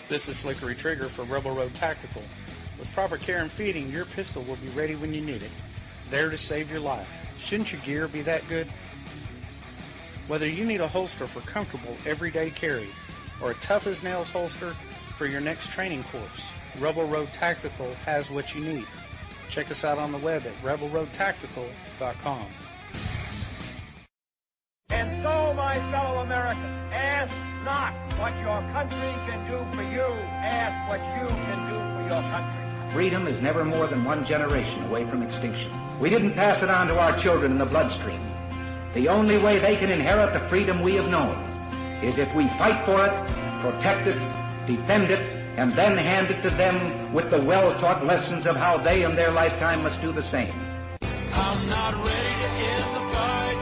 This is Slickery Trigger for Rebel Road Tactical. With proper care and feeding, your pistol will be ready when you need it, there to save your life. Shouldn't your gear be that good? Whether you need a holster for comfortable everyday carry or a tough-as-nails holster for your next training course, Rebel Road Tactical has what you need. Check us out on the web at rebelroadtactical.com. And so, my fellow Americans, ask not what your country can do for you. Ask what you can do for your country. Freedom is never more than one generation away from extinction. We didn't pass it on to our children in the bloodstream. The only way they can inherit the freedom we have known is if we fight for it, protect it, defend it, and then hand it to them with the well-taught lessons of how they in their lifetime must do the same. I'm not ready to end the fight.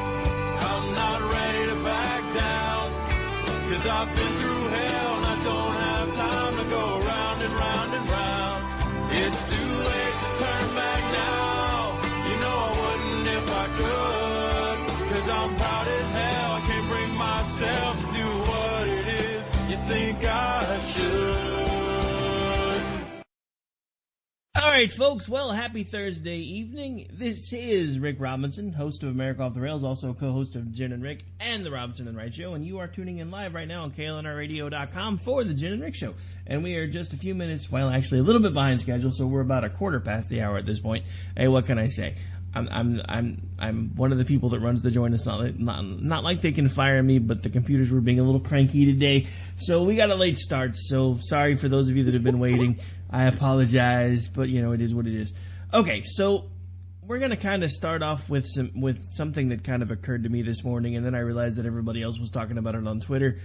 I'm not ready to back down. 'Cause I've been through hell and I don't have time to go round and round and round. It's too late to turn back now. You know I wouldn't if I could. 'Cause I'm proud as hell. I can't bring myself to do what it is you think I should. All right, folks. Well, happy Thursday evening. This is Rick Robinson, host of America Off the Rails, also co-host of Jen and Rick and the Robinson and Wright Show, and you are tuning in live right now on KLNRradio.com for the Jen and Rick Show. And we are just a few minutes, well, actually a little bit behind schedule, so we're about a quarter past the hour at this point. Hey, what can I say? I'm one of the people that runs the joint. It's not like they can fire me, but the computers were being a little cranky today, so we got a late start. So sorry for those of you that have been waiting. I apologize, but you know, it is what it is. Okay, so we're gonna kind of start off with something that kind of occurred to me this morning, and then I realized that everybody else was talking about it on Twitter.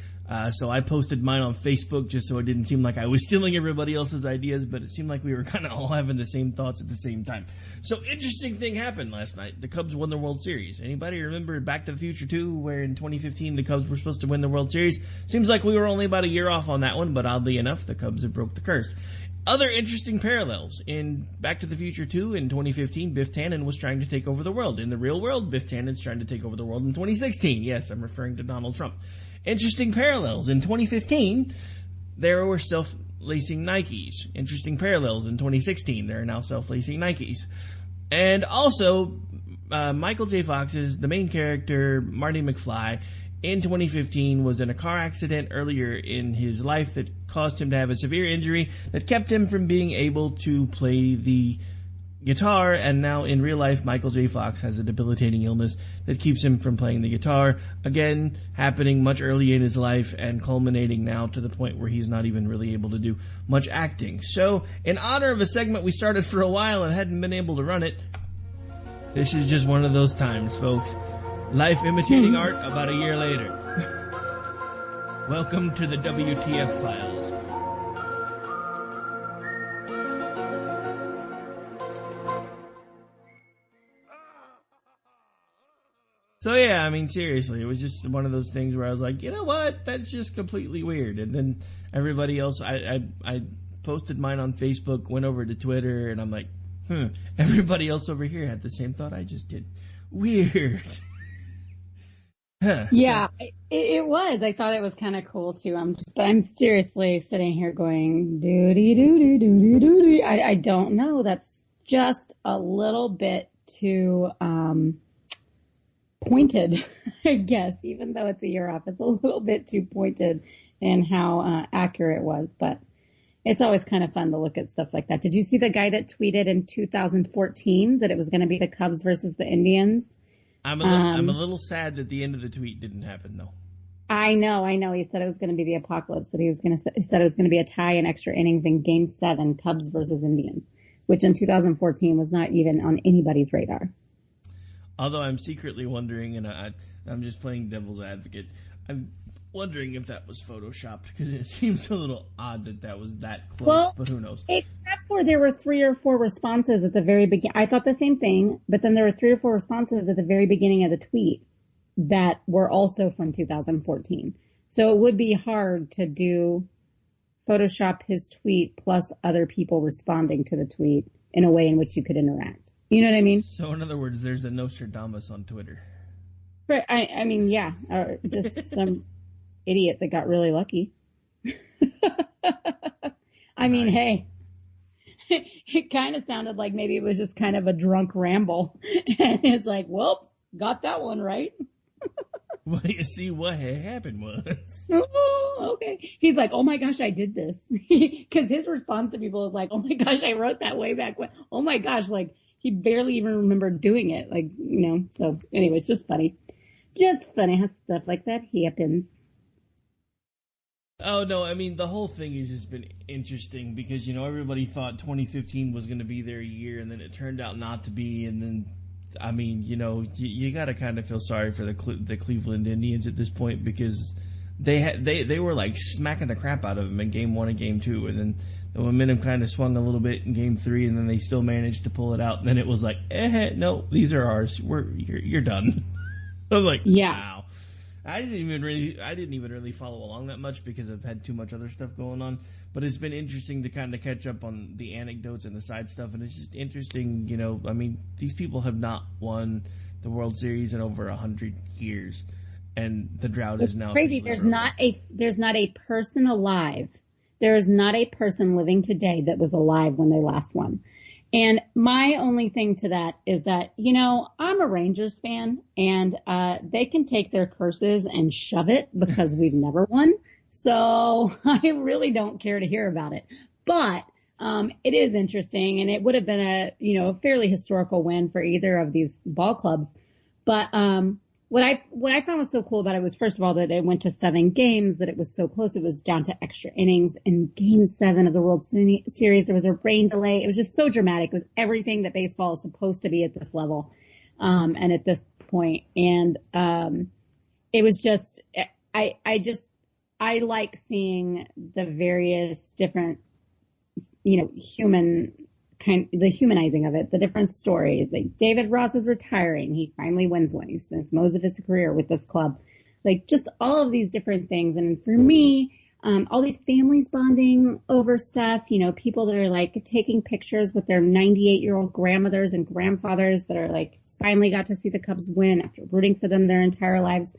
So I posted mine on Facebook just so it didn't seem like I was stealing everybody else's ideas, but it seemed like we were kind of all having the same thoughts at the same time. So interesting thing happened last night. The Cubs won the World Series. Anybody remember Back to the Future 2, where in 2015 the Cubs were supposed to win the World Series? Seems like we were only about a year off on that one, but oddly enough, the Cubs have broke the curse. Other interesting parallels. In Back to the Future 2 in 2015, Biff Tannen was trying to take over the world. In the real world, Biff Tannen's trying to take over the world in 2016. Yes, I'm referring to Donald Trump. Interesting parallels. In 2015, there were self-lacing Nikes. Interesting parallels. In 2016, there are now self-lacing Nikes. And also, Michael J. Fox's, the main character, Marty McFly, in 2015 was in a car accident earlier in his life that caused him to have a severe injury that kept him from being able to play the guitar, and now in real life Michael J. Fox has a debilitating illness that keeps him from playing the guitar, again happening much early in his life and culminating now to the point where he's not even really able to do much acting. So in honor of a segment we started for a while and hadn't been able to run it, this is just one of those times, folks. Life imitating art about a year later. Welcome to the WTF Files. So yeah, I mean, seriously, it was just one of those things where I was like, you know what, that's just completely weird. And then everybody else, I posted mine on Facebook, went over to Twitter, and I'm like, everybody else over here had the same thought I just did. Weird. Yeah, it was. I thought it was kind of cool too. I'm seriously sitting here going, doo-dee-doo-doo-doo-doo-doo. I don't know. That's just a little bit too, pointed, I guess, even though it's a year off. It's a little bit too pointed in how, accurate it was, but it's always kind of fun to look at stuff like that. Did you see the guy that tweeted in 2014 that it was going to be the Cubs versus the Indians? I'm a little sad that the end of the tweet didn't happen, though. I know. He said it was going to be the apocalypse. He said it was going to be a tie in extra innings in Game 7, Cubs versus Indians, which in 2014 was not even on anybody's radar. Although I'm secretly wondering, and I'm just playing devil's advocate, I'm wondering if that was photoshopped, because it seems a little odd that was that close, well, but who knows. Except for there were 3 or 4 responses at the very beginning. I thought the same thing, but then there were 3 or 4 responses at the very beginning of the tweet that were also from 2014. So it would be hard to Photoshop his tweet plus other people responding to the tweet in a way in which you could interact. You know what I mean? So in other words, there's a Nostradamus on Twitter. Right. I mean, yeah. Or just some idiot that got really lucky. I mean, Nice. hey, it kind of sounded like maybe it was just kind of a drunk ramble. And it's like, well, got that one right. Well, you see, what had happened was. Oh, okay. He's like, oh my gosh, I did this. Because his response to people is like, oh my gosh, I wrote that way back when. Oh my gosh, like he barely even remembered doing it. Like, so anyway, it's just funny. Just funny how stuff like that happens. Oh, no, I mean, the whole thing has just been interesting because, everybody thought 2015 was going to be their year, and then it turned out not to be, and then, I mean, you got to kind of feel sorry for the Cleveland Indians at this point because they were, like, smacking the crap out of them in Game 1 and Game 2, and then the momentum kind of swung a little bit in Game 3, and then they still managed to pull it out, and then it was like, no, these are ours. You're done. I'm like, Yeah. wow. I didn't even really follow along that much because I've had too much other stuff going on. But it's been interesting to kind of catch up on the anecdotes and the side stuff, and it's just interesting. I mean, these people have not won the World Series in over 100 years, and the drought is now crazy. There's not a person alive. There is not a person living today that was alive when they last won. And my only thing to that is that, I'm a Rangers fan and, they can take their curses and shove it because we've never won. So I really don't care to hear about it, but, it is interesting and it would have been a fairly historical win for either of these ball clubs. But, what I found was so cool about it was, first of all, that it went to 7 games, that it was so close. It was down to extra innings. In Game 7 of the World Series, there was a rain delay. It was just so dramatic. It was everything that baseball is supposed to be at this level, and at this point. And, it was just, I like seeing the various different, the humanizing of it, the different stories. Like David Ross is retiring. He finally wins one. He spends most of his career with this club. Like just all of these different things. And for me, all these families bonding over stuff, people that are like taking pictures with their 98-year-old grandmothers and grandfathers that are like finally got to see the Cubs win after rooting for them their entire lives.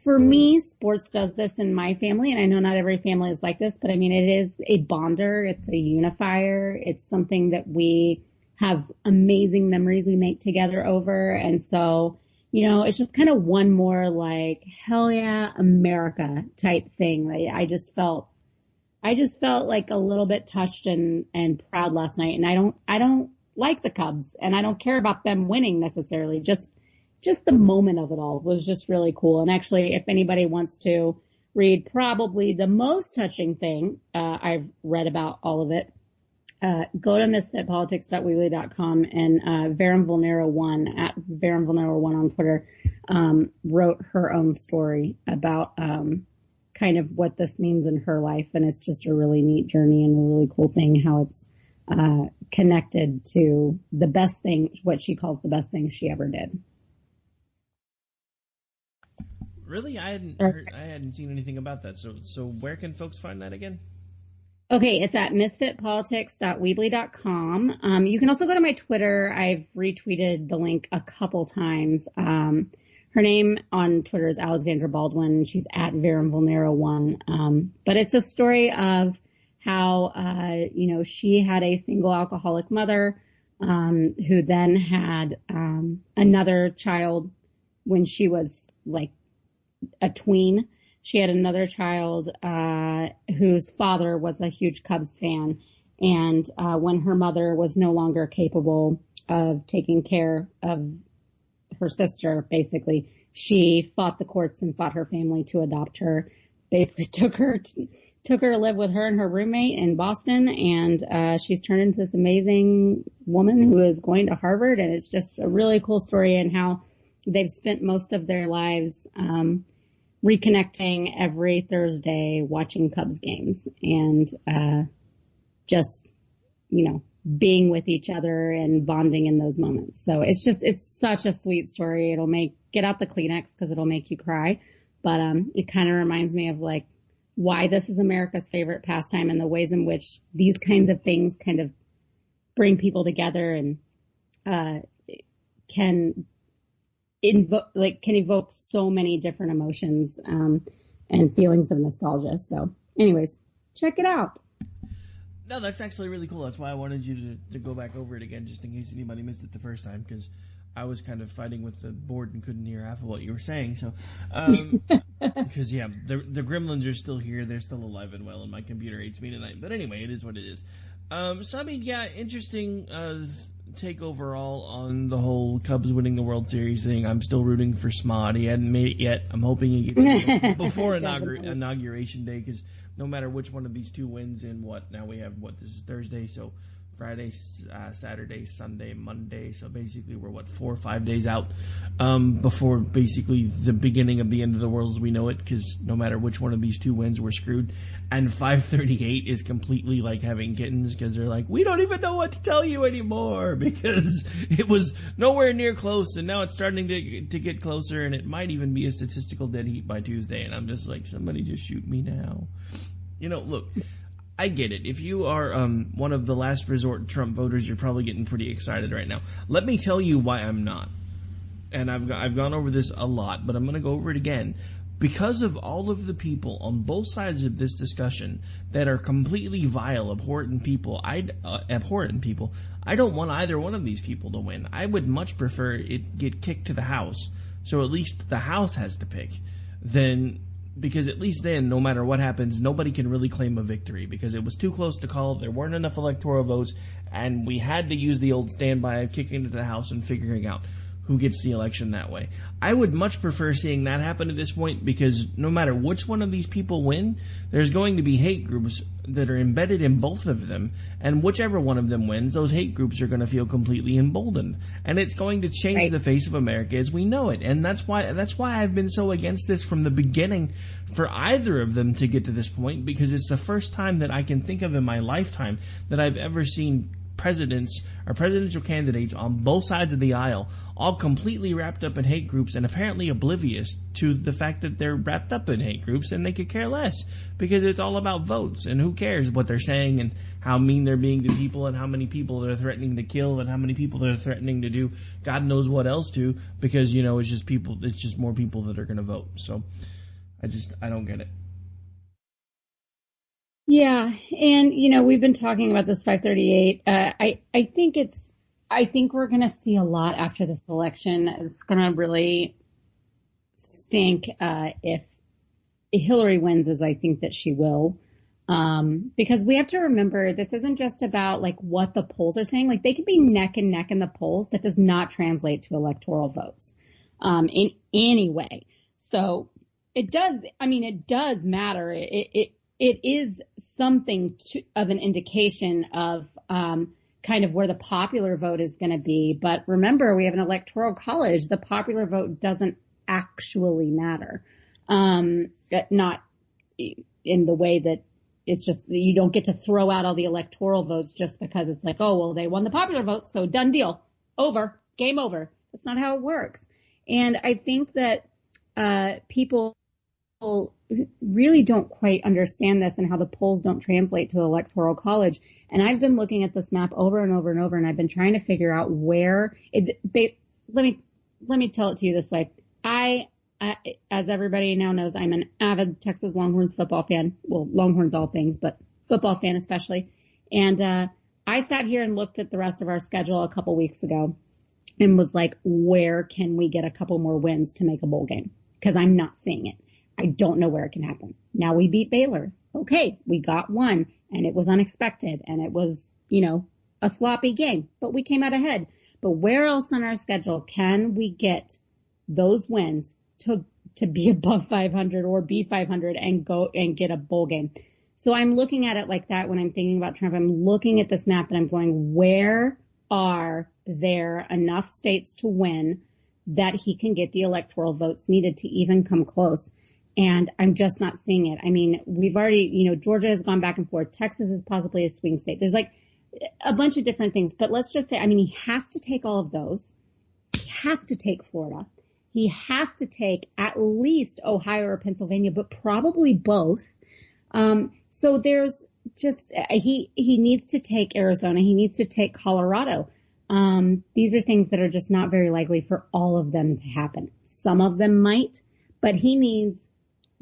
For me, sports does this in my family, and I know not every family is like this, but I mean, it is a bonder. It's a unifier. It's something that we have amazing memories we make together over. And so, it's just kind of one more like, hell yeah, America type thing. I just felt like a little bit touched and proud last night. And I don't like the Cubs and I don't care about them winning necessarily. Just the moment of it all was just really cool. And actually, if anybody wants to read probably the most touching thing, I've read about all of it, go to misfitpolitics.weebly.com and, Verum Vulnero 1 at Verum Vulnero 1 on Twitter, wrote her own story about, kind of what this means in her life. And it's just a really neat journey and a really cool thing how it's, connected to the best thing, what she calls the best thing she ever did. Really? I hadn't seen anything about that. So where can folks find that again? Okay, it's at misfitpolitics.weebly.com. You can also go to my Twitter. I've retweeted the link a couple times. Her name on Twitter is Alexandra Baldwin. She's at Verum Vulnero 1. But it's a story of how, she had a single alcoholic mother, who then had, another child when she was like a tween. She had another child whose father was a huge Cubs fan. And when her mother was no longer capable of taking care of her sister, basically, she fought the courts and fought her family to adopt her. Basically took her to live with her and her roommate in Boston. And she's turned into this amazing woman who is going to Harvard. And it's just a really cool story and how they've spent most of their lives reconnecting every Thursday, watching Cubs games and just, being with each other and bonding in those moments. So it's such a sweet story. Get out the Kleenex because it'll make you cry. But it kind of reminds me of like why this is America's favorite pastime and the ways in which these kinds of things kind of bring people together and can evoke so many different emotions and feelings of nostalgia. So anyways, check it out. No, that's actually really cool. That's why I wanted you to go back over it again, just in case anybody missed it the first time, because I was kind of fighting with the board and couldn't hear half of what you were saying. So, because the gremlins are still here. They're still alive and well, and my computer hates me tonight. But anyway, it is what it is. So I mean, yeah, interesting take overall on the whole Cubs winning the World Series thing. I'm still rooting for Smod. He hadn't made it yet. I'm hoping he gets it before inauguration day, because no matter which one of these two wins in this is Thursday, so Friday, Saturday, Sunday, Monday. So basically we're 4 or 5 days out before basically the beginning of the end of the world as we know it, because no matter which one of these two wins, we're screwed. And 538 is completely like having kittens, because they're like, we don't even know what to tell you anymore, because it was nowhere near close, and now it's starting to get closer, and it might even be a statistical dead heat by Tuesday. And I'm just like, somebody just shoot me now. Look, I get it. If you are one of the last resort Trump voters, you're probably getting pretty excited right now. Let me tell you why I'm not. And I've gone over this a lot, but I'm going to go over it again. Because of all of the people on both sides of this discussion that are completely vile, abhorrent people, I don't want either one of these people to win. I would much prefer it get kicked to the House, so at least the House has to pick, because at least then, no matter what happens, nobody can really claim a victory, because it was too close to call, there weren't enough electoral votes, and we had to use the old standby of kicking it to the House and figuring out who gets the election that way. I would much prefer seeing that happen at this point, because no matter which one of these people win, there's going to be hate groups that are embedded in both of them, and whichever one of them wins, those hate groups are going to feel completely emboldened, and it's going to change the face of America as we know it. And that's why I've been so against this from the beginning, for either of them to get to this point, because it's the first time that I can think of in my lifetime that I've ever seen presidents or presidential candidates on both sides of the aisle all completely wrapped up in hate groups, and apparently oblivious to the fact that they're wrapped up in hate groups, and they could care less, because it's all about votes, and who cares what they're saying and how mean they're being to people and how many people they're threatening to kill and how many people they're threatening to do God knows what else to, because it's just more people that are going to vote. So I don't get it. Yeah, and we've been talking about this 538. I think we're going to see a lot after this election. It's going to really stink if Hillary wins, as I think that she will, because we have to remember this isn't just about like what the polls are saying. Like, they could be neck and neck in the polls. That does not translate to electoral votes in any way. So it does matter. It is something of an indication of kind of where the popular vote is going to be. But remember, we have an electoral college. The popular vote doesn't actually matter. Not in the way that it's just, you don't get to throw out all the electoral votes just because it's like, oh, well, they won the popular vote, so done deal. Over. Game over. That's not how it works. And I think that people really don't quite understand this and how the polls don't translate to the electoral college. And I've been looking at this map over and over and over, and I've been trying to figure out where let me tell it to you this way. I, as everybody now knows, I'm an avid Texas Longhorns football fan. Well, Longhorns all things, but football fan especially. And I sat here and looked at the rest of our schedule a couple weeks ago and was like, where can we get a couple more wins to make a bowl game? Because I'm not seeing it. I don't know where it can happen. Now we beat Baylor. Okay, we got one, and it was unexpected, and it was, a sloppy game, but we came out ahead. But where else on our schedule can we get those wins to be above 500 or be 500 and go and get a bowl game? So I'm looking at it like that when I'm thinking about Trump. I'm looking at this map and I'm going, where are there enough states to win that he can get the electoral votes needed to even come close? And I'm just not seeing it. I mean, we've already, Georgia has gone back and forth. Texas is possibly a swing state. There's like a bunch of different things. But let's just say, he has to take all of those. He has to take Florida. He has to take at least Ohio or Pennsylvania, but probably both. So there's just, he needs to take Arizona. He needs to take Colorado. These are things that are just not very likely for all of them to happen. Some of them might, but he needs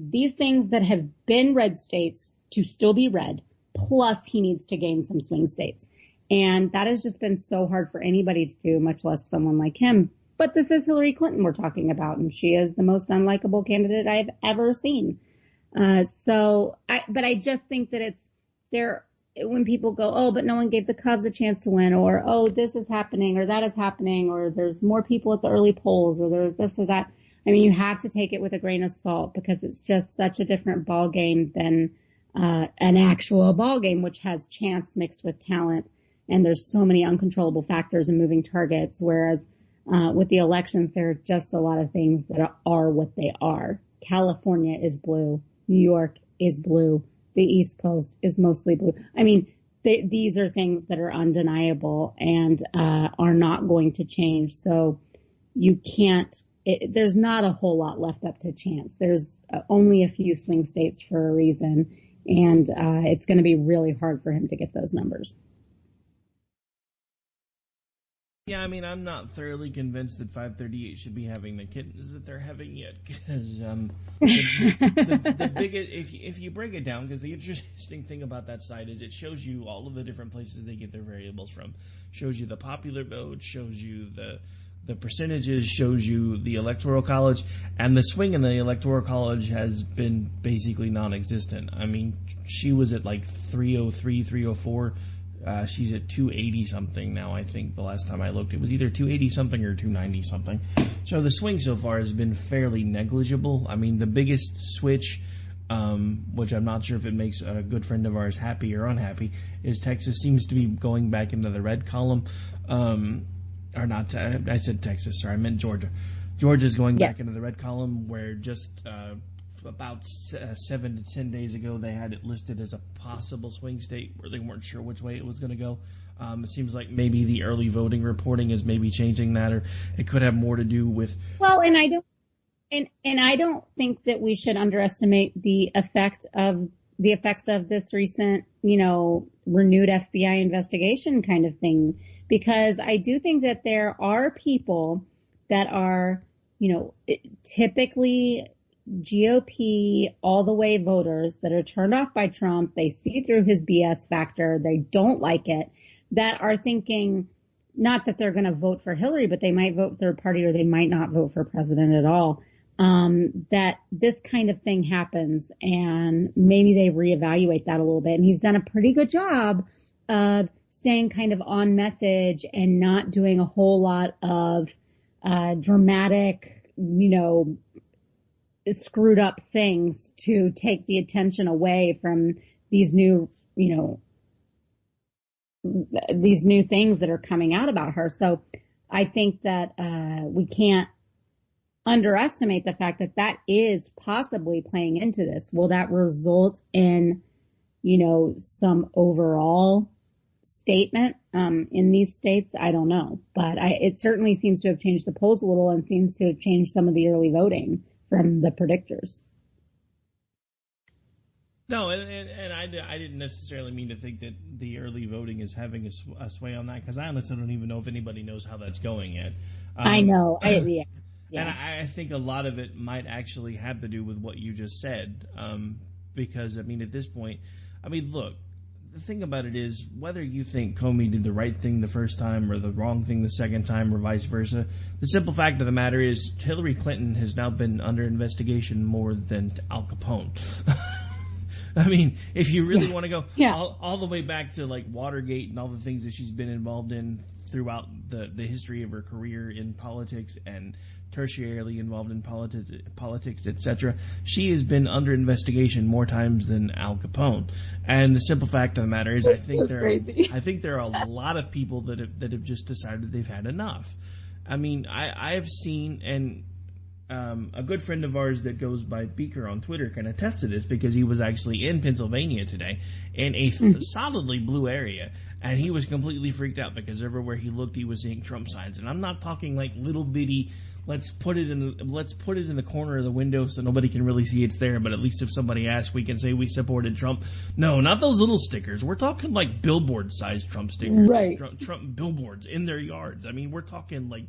these things that have been red states to still be red. Plus, he needs to gain some swing states. And that has just been so hard for anybody to do, much less someone like him. But this is Hillary Clinton we're talking about, and she is the most unlikable candidate I've ever seen. But I just think that it's there when people go, oh, but no one gave the Cubs a chance to win, or, oh, this is happening, or that is happening, or there's more people at the early polls, or there's this or that. I mean, you have to take it with a grain of salt because it's just such a different ball game than an actual ball game, which has chance mixed with talent. And there's so many uncontrollable factors and moving targets, whereas with the elections, there are just a lot of things that are what they are. California is blue. New York is blue. The East Coast is mostly blue. I mean, these are things that are undeniable and are not going to change. So you can't, there's not a whole lot left up to chance. There's only a few swing states for a reason. And it's going to be really hard for him to get those numbers. Yeah, I mean, I'm not thoroughly convinced that 538 should be having the kittens that they're having yet, because the biggest, if you break it down, because the interesting thing about that site is it shows you all of the different places they get their variables from. Shows you the popular vote, shows you the percentages, shows you the electoral college, and the swing in the electoral college has been basically non-existent. I mean, she was at like 303, 304. She's at 280 something now, I think, the last time I looked. It was either 280 something or 290 something. So the swing so far has been fairly negligible. I mean, the biggest switch, which I'm not sure if it makes a good friend of ours happy or unhappy, is Texas seems to be going back into the red column. Or not, I said Texas, sorry, I meant Georgia. Georgia's going back into the red column, where just about 7 to 10 days ago they had it listed as a possible swing state where they weren't sure which way it was going to go. It seems like maybe the early voting reporting is maybe changing that, or it could have more to do with... Well, and I don't think that we should underestimate the effects of this recent, renewed FBI investigation kind of thing. Because I do think that there are people that are, typically GOP all the way voters that are turned off by Trump. They see through his BS factor. They don't like it. That are thinking not that they're going to vote for Hillary, but they might vote third party, or they might not vote for president at all. That this kind of thing happens, and maybe they reevaluate that a little bit. And he's done a pretty good job of staying kind of on message and not doing a whole lot of dramatic, screwed up things to take the attention away from these new, these new things that are coming out about her. So I think that we can't underestimate the fact that that is possibly playing into this. Will that result in, some overall statement in these states? I don't know, but it certainly seems to have changed the polls a little, and seems to have changed some of the early voting from the predictors. No, and I didn't necessarily mean to think that the early voting is having a sway on that, because I honestly don't even know if anybody knows how that's going yet. I know. Yeah. And I think a lot of it might actually have to do with what you just said, because, at this point, look, the thing about it is, whether you think Comey did the right thing the first time or the wrong thing the second time or vice versa, the simple fact of the matter is Hillary Clinton has now been under investigation more than Al Capone. If you really want to go all the way back to like Watergate and all the things that she's been involved in throughout the history of her career in politics and tertiarily involved in politics, etc. She has been under investigation more times than Al Capone. And the simple fact of the matter is, I think there are a lot of people that have just decided they've had enough. I have seen, and a good friend of ours that goes by Beaker on Twitter can attest to this, because he was actually in Pennsylvania today in a solidly blue area. and he was completely freaked out because everywhere he looked, he was seeing Trump signs. And I'm not talking like little bitty, let's put it in the corner of the window so nobody can really see it's there, but at least if somebody asks, we can say we supported Trump. No, not those little stickers. We're talking like billboard-sized Trump stickers. Right. Trump billboards in their yards. I mean, we're talking like,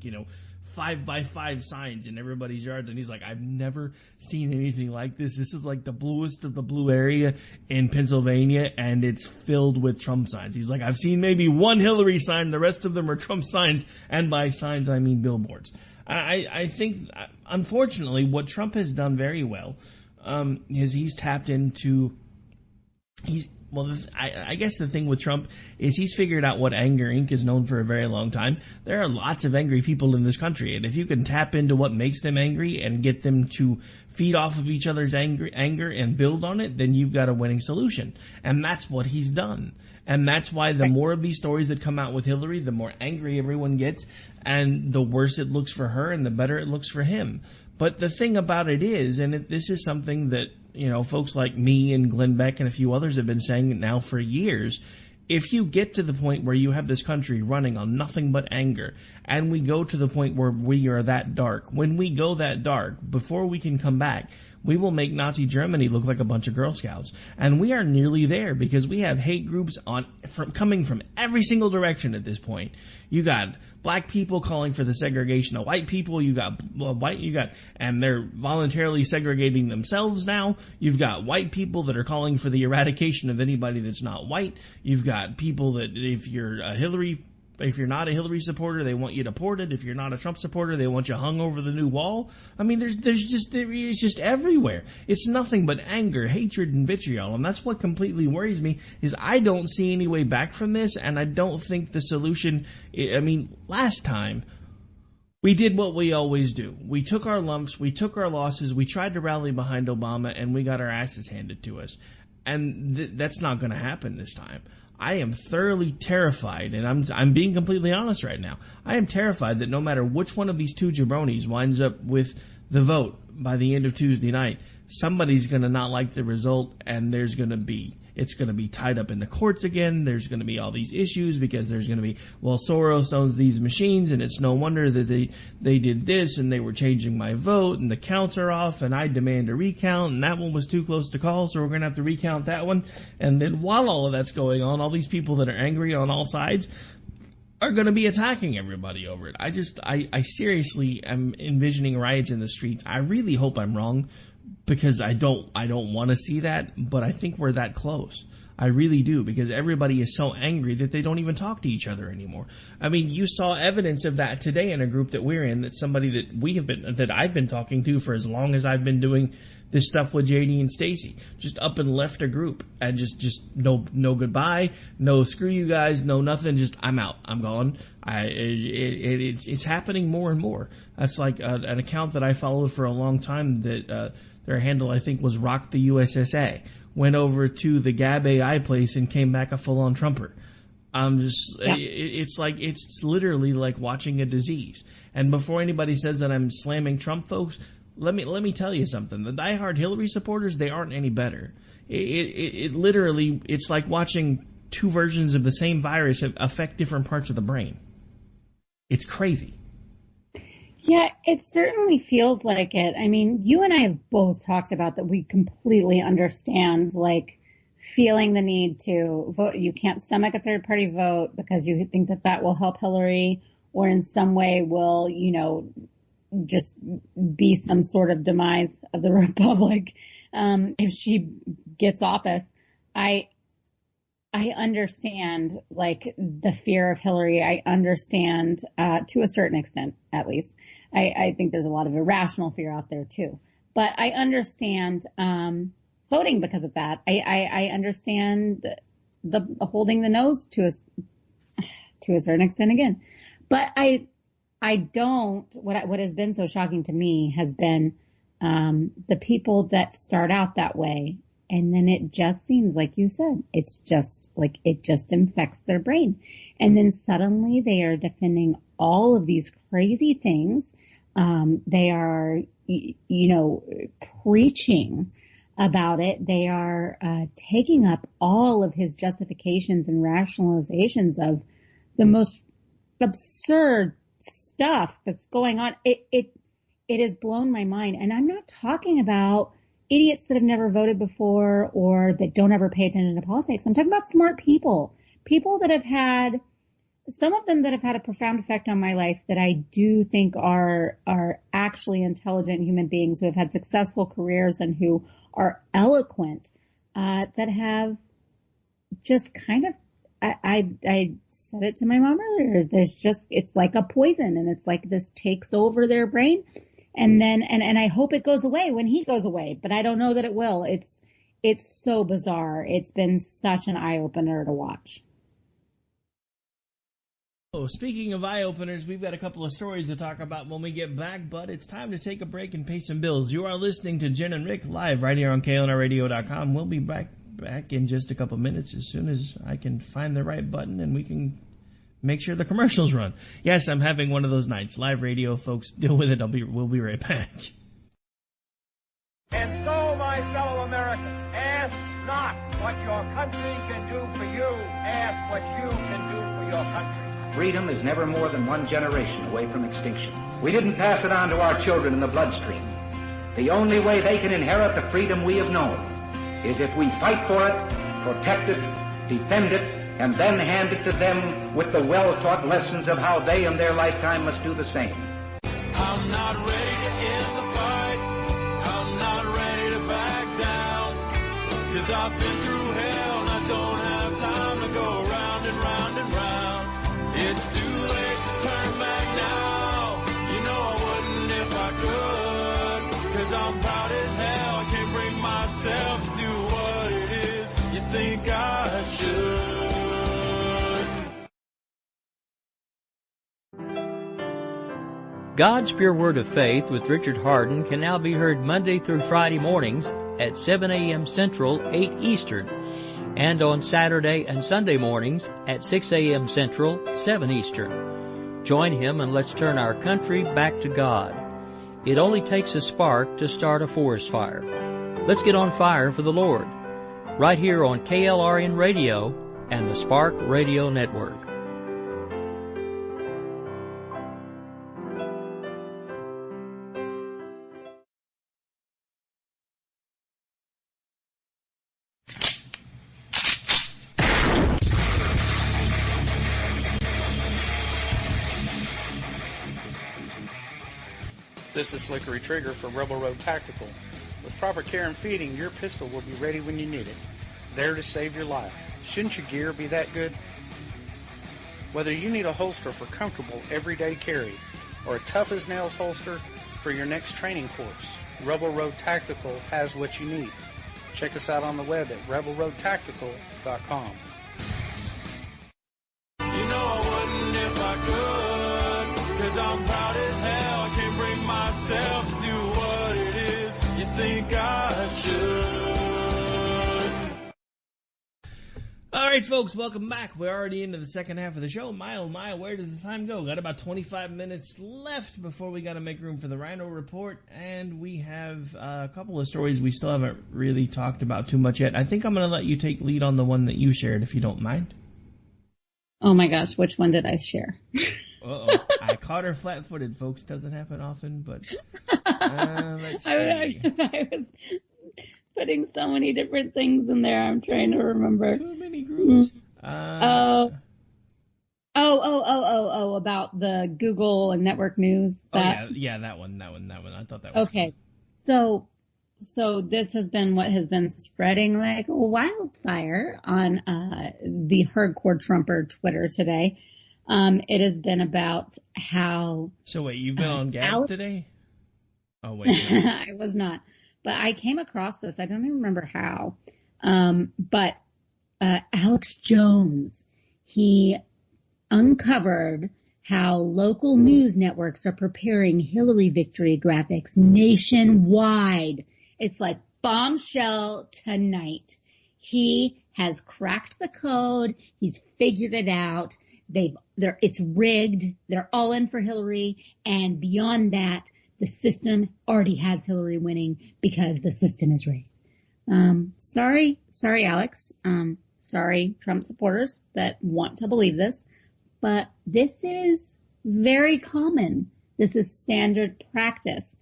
5x5 signs in everybody's yards. And he's like, I've never seen anything like this. This is like the bluest of the blue area in Pennsylvania, and it's filled with Trump signs. He's like, I've seen maybe one Hillary sign. The rest of them are Trump signs. And by signs, I mean billboards. I think, unfortunately, what Trump has done very well is he's tapped into... I guess the thing with Trump is he's figured out what Anger Inc. is known for a very long time. There are lots of angry people in this country, and if you can tap into what makes them angry and get them to feed off of each other's anger and build on it, then you've got a winning solution. And that's what he's done. And that's why the more of these stories that come out with Hillary, the more angry everyone gets, and the worse it looks for her and the better it looks for him. But the thing about it is, and this is something that, folks like me and Glenn Beck and a few others have been saying now for years, if you get to the point where you have this country running on nothing but anger, and we go to the point where we are that dark, when we go that dark, before we can come back, we will make Nazi Germany look like a bunch of Girl Scouts. And we are nearly there because we have hate groups coming from every single direction at this point. You got black people calling for the segregation of white people. And they're voluntarily segregating themselves now. You've got white people that are calling for the eradication of anybody that's not white. You've got people that if you're not a Hillary supporter, they want you deported. If you're not a Trump supporter, they want you hung over the new wall. I mean, it's just everywhere. It's nothing but anger, hatred, and vitriol. And that's what completely worries me, is I don't see any way back from this, and I don't think the solution, last time, we did what we always do. We took our lumps, we took our losses, we tried to rally behind Obama, and we got our asses handed to us. And that's not going to happen this time. I am thoroughly terrified, and I'm being completely honest right now. I am terrified that no matter which one of these two jabronis winds up with the vote by the end of Tuesday night, somebody's going to not like the result, and it's going to be tied up in the courts again. There's going to be all these issues because there's going to be, Soros owns these machines, and it's no wonder that they did this, and they were changing my vote, and the counts are off, and I demand a recount, and that one was too close to call, so we're going to have to recount that one. And then while all of that's going on, all these people that are angry on all sides are going to be attacking everybody over it. I seriously am envisioning riots in the streets. I really hope I'm wrong, because I don't want to see that, but I think we're that close. I really do, because everybody is so angry that they don't even talk to each other anymore. I mean, you saw evidence of that today in a group that we're in, that somebody that I've been talking to for as long as I've been doing this stuff with JD and Stacy, just up and left a group and just no goodbye, no screw you guys, no nothing, just I'm out, I'm gone. It's happening more and more. That's like an account that I followed for a long time that their handle, I think, was Rock the USSA. Went over to the Gab AI place and came back a full-on Trumper. It's literally like watching a disease. And before anybody says that I'm slamming Trump folks, let me tell you something. The diehard Hillary supporters, they aren't any better. It literally, it's like watching two versions of the same virus affect different parts of the brain. It's crazy. Yeah, it certainly feels like it. I mean, you and I have both talked about that we completely understand, like, feeling the need to vote. You can't stomach a third party vote because you think that will help Hillary, or in some way will, just be some sort of demise of the Republic, if she gets office. I understand, like, the fear of Hillary. I understand, to a certain extent, at least. I think there's a lot of irrational fear out there too. But I understand, voting because of that. I understand the holding the nose to a certain extent again. But I don't, what has been so shocking to me has been, the people that start out that way. And then it just seems, like you said, it's just like it just infects their brain. And then suddenly they are defending all of these crazy things. They are, preaching about it. They are taking up all of his justifications and rationalizations of the most absurd stuff that's going on. It has blown my mind. And I'm not talking about idiots that have never voted before or that don't ever pay attention to politics. I'm talking about smart people that have had, some of them that have had a profound effect on my life that I do think are actually intelligent human beings who have had successful careers and who are eloquent, that have just kind of, I said it to my mom earlier, it's like a poison, and it's like this takes over their brain. And then, and I hope it goes away when he goes away, but I don't know that it will. It's so bizarre. It's been such an eye opener to watch. Oh, speaking of eye-openers, we've got a couple of stories to talk about when we get back, but it's time to take a break and pay some bills. You are listening to Jen and Rick live right here on KLNRradio.com. We'll be back in just a couple minutes as soon as I can find the right button and we can make sure the commercials run. Yes, I'm having one of those nights. Live radio, folks, deal with it. We'll be right back. And so, my fellow Americans, ask not what your country can do for you. Ask what you can do for your country. Freedom is never more than one generation away from extinction. We didn't pass it on to our children in the bloodstream. The only way they can inherit the freedom we have known is if we fight for it, protect it, defend it, and then hand it to them with the well-taught lessons of how they in their lifetime must do the same. I'm not ready to end the fight. I'm not ready to back down. 'Cause I've been through hell and I don't have time to go round and round and round. It's too late to turn back now. You know I wouldn't if I could. 'Cause I'm proud as hell. I can't bring myself to do what it is you think I should. God's Pure Word of Faith with Richard Hardin can now be heard Monday through Friday mornings at 7 a.m. Central, 8 Eastern, and on Saturday and Sunday mornings at 6 a.m. Central, 7 Eastern. Join him and let's turn our country back to God. It only takes a spark to start a forest fire. Let's get on fire for the Lord. Right here on KLRN Radio and the Spark Radio Network. This is Slickery Trigger for Rebel Road Tactical. With proper care and feeding, your pistol will be ready when you need it, there to save your life. Shouldn't your gear be that good? Whether you need a holster for comfortable everyday carry or a tough-as-nails holster for your next training course, Rebel Road Tactical has what you need. Check us out on the web at rebelroadtactical.com. You know I wouldn't if I could. 'Cause I'm proud as hell. I can't bring myself to do what it is you think I should. All right, folks, welcome back. We're already into the second half of the show. My, oh my, where does the time go? Got about 25 minutes left before we got to make room for the Rhino Report, and we have a couple of stories we still haven't really talked about too much yet. I think I'm going to let you take lead on the one that you shared, if you don't mind. Oh my gosh, which one did I share? Uh-oh. I caught her flat-footed, folks. Doesn't happen often, but let's see. I was putting so many different things in there. I'm trying to remember. Too many groups. About the Google and network news. That one. I thought that was okay. Cool. So this has been what has been spreading like wildfire on the hardcore Trumper Twitter today. It has been about how... So wait, you've been on Gab today? Oh, wait. I was not. But I came across this. I don't even remember how. But Alex Jones, he uncovered how local news networks are preparing Hillary victory graphics nationwide. It's like bombshell tonight. He has cracked the code. He's figured it out. It's rigged. They're all in for Hillary. And beyond that, the system already has Hillary winning because the system is rigged. Sorry, Alex. Sorry, Trump supporters that want to believe this, but this is very common. This is standard practice.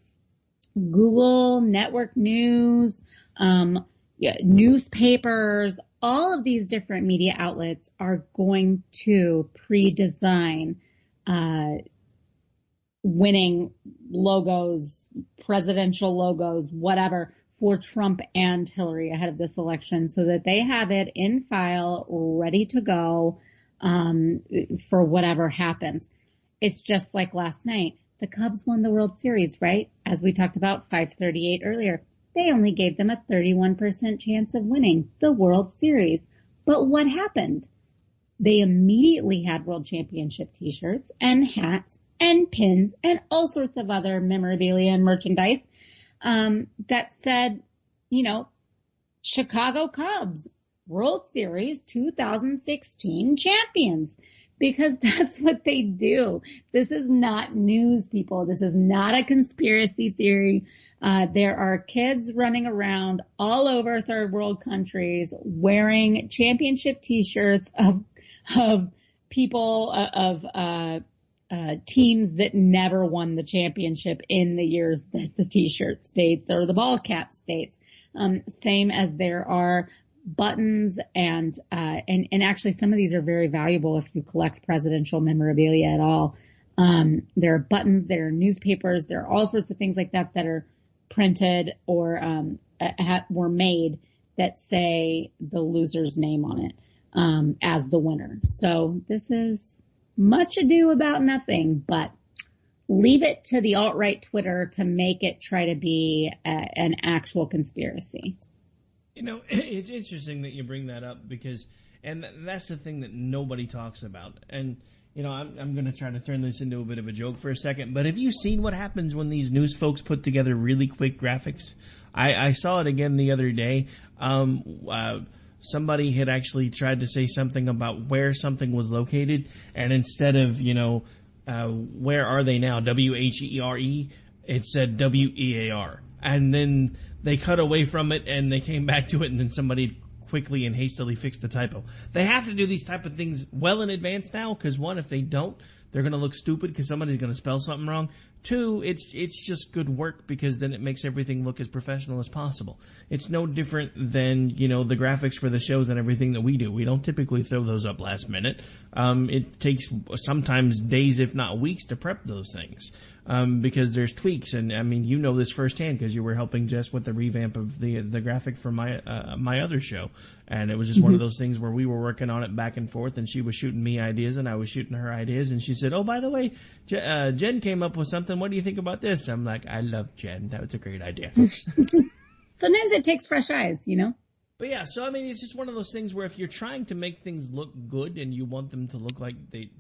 Google, network news, newspapers, all of these different media outlets are going to pre-design winning logos, presidential logos, whatever, for Trump and Hillary ahead of this election so that they have it in file, ready to go for whatever happens. It's just like last night. The Cubs won the World Series, right? As we talked about 538 earlier. They only gave them a 31% chance of winning the World Series. But what happened? They immediately had World Championship t-shirts and hats and pins and all sorts of other memorabilia and merchandise that said, Chicago Cubs, World Series 2016 champions. Because that's what they do. This is not news, people. This is not a conspiracy theory. There are kids running around all over third world countries wearing championship t-shirts of people, of teams that never won the championship in the years that the t-shirt states or the ball cap states. Same as there are buttons and actually some of these are very valuable if you collect presidential memorabilia at all. There are buttons, there are newspapers, there are all sorts of things like that that are printed or were made that say the loser's name on it as the winner. So this is much ado about nothing, but leave it to the alt-right Twitter to make it try to be an actual conspiracy. It's interesting that you bring that up because, and that's the thing that nobody talks about. And, I'm going to try to turn this into a bit of a joke for a second, but have you seen what happens when these news folks put together really quick graphics? I saw it again the other day. Somebody had actually tried to say something about where something was located, and instead of, where are they now, WHERE, it said WEAR. And then they cut away from it and they came back to it, and then somebody quickly and hastily fixed the typo. They have to do these type of things well in advance now because, one, if they don't, they're going to look stupid because somebody's going to spell something wrong. Two, it's just good work because then it makes everything look as professional as possible. It's no different than, the graphics for the shows and everything that we do. We don't typically throw those up last minute. It takes sometimes days, if not weeks, to prep those things. Because there's tweaks, and this firsthand because you were helping Jess with the revamp of the graphic for my other show, and it was just one of those things where we were working on it back and forth, and she was shooting me ideas, and I was shooting her ideas, and she said, "Oh, by the way, Jen came up with something. What do you think about this?" I'm like, "I love Jen. That was a great idea." Sometimes it takes fresh eyes, But yeah, so it's just one of those things where if you're trying to make things look good and you want them to look like they